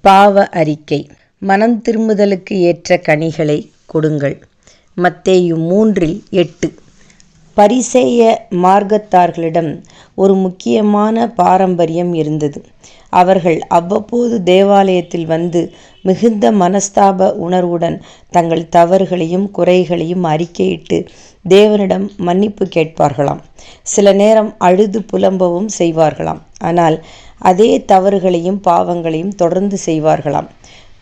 பாவ அறிக்கை. மனம் திரும்புதலுக்கு ஏற்ற கனிகளை கொடுங்கள். மத்தேயு 3:8. பரிசேய மார்க்கத்தார்களிடம் ஒரு முக்கியமான பாரம்பரியம் இருந்தது. அவர்கள் அவ்வப்போது தேவாலயத்தில் வந்து மிகுந்த மனஸ்தாப உணர்வுடன் தங்கள் தவறுகளையும் குறைகளையும் அறிக்கையிட்டு தேவனிடம் மன்னிப்பு கேட்பார்களாம். சில நேரம் அழுது புலம்பவும் செய்வார்களாம். ஆனால் அதே தவறுகளையும் பாவங்களையும் தொடர்ந்து செய்வார்களாம்.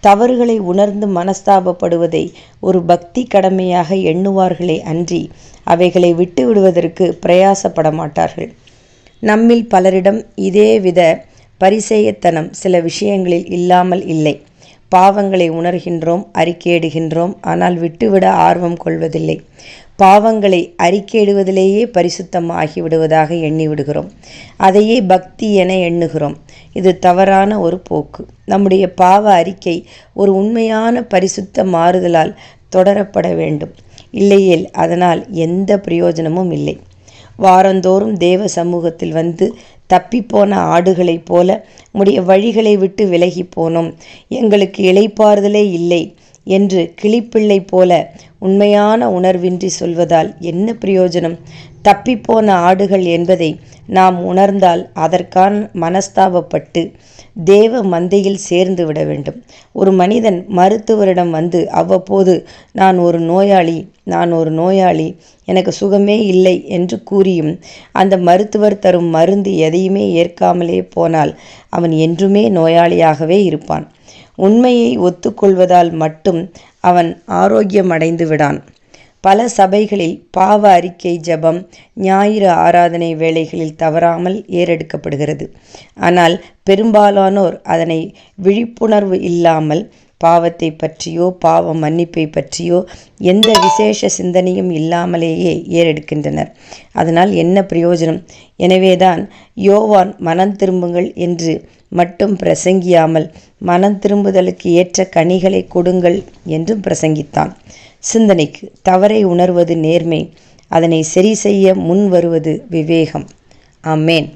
தவறுகளை உணர்ந்து மனஸ்தாபப்படுவதை ஒரு பக்தி கடமையாக எண்ணுவார்களே அன்றி அவைகளை விட்டு விடுவதற்கு பிரயாசப்பட மாட்டார்கள். நம்மில் பலரிடம் இதேவித பரிசேயத்தனம் சில விஷயங்களில் இல்லாமல் இல்லை. பாவங்களை உணர்கின்றோம், அறிக்கையிடுகின்றோம், ஆனால் விட்டுவிட ஆர்வம் கொள்வதில்லை. பாவங்களை அறிக்கையிடுவதிலேயே பரிசுத்தம் ஆகிவிடுவதாக எண்ணிவிடுகிறோம். அதையே பக்தி என எண்ணுகிறோம். இது தவறான ஒரு போக்கு. நம்முடைய பாவ அறிக்கை ஒரு உண்மையான பரிசுத்த மாறுதலால் தொடரப்பட வேண்டும். இல்லையேல் அதனால் எந்த பிரயோஜனமும் இல்லை. வாரந்தோறும் தேவ சமூகத்தில் வந்து தப்பிப்போன ஆடுகளைப் போல உம்முடைய வழிகளை விட்டு விலகி போனோம், எங்களுக்கு இளைப்பாறுதலே இல்லை என்று கிளிப்பிள்ளை போல உண்மையான உணர்வின்றி சொல்வதால் என்ன பிரயோஜனம்? தப்பிப்போன ஆடுகள் என்பதை நாம் உணர்ந்தால் அதற்கான மனஸ்தாபப்பட்டு தேவ மந்தையில் சேர்ந்து விட வேண்டும். ஒரு மனிதன் மருத்துவரிடம் வந்து அவ்வப்போது நான் ஒரு நோயாளி, எனக்கு சுகமே இல்லை என்று கூறியும் அந்த மருத்துவர் தரும் மருந்து எதையுமே ஏற்காமலே போனால் அவன் என்றுமே நோயாளியாகவே இருப்பான். உண்மையை ஒத்துக்கொள்வதால் மட்டும் அவன் ஆரோக்கியமடைந்து விடான். பல சபைகளில் பாவ அறிக்கை ஜெபம் ஞாயிறு ஆராதனை வேளைகளில் தவறாமல் ஏறெடுக்கப்படுகிறது. ஆனால் பெரும்பாலானோர் அதனை விழிப்புணர்வு இல்லாமல் பாவத்தை பற்றியோ பாவ மன்னிப்பை பற்றியோ எந்த விசேஷ சிந்தனையும் இல்லாமலேயே ஏறெடுக்கின்றனர். அதனால் என்ன பிரயோஜனம்? எனவேதான் யோவான் மனம் திரும்புங்கள் என்று மட்டும் பிரசங்கியாமல் மனம் திரும்புதலுக்கு ஏற்ற கனிகளை கொடுங்கள் என்றும் பிரசங்கித்தான். சிந்தனைக்கு: தவறை உணர்வது நேர்மை, அதனை சரி செய்ய முன் வருவது விவேகம். ஆமென்.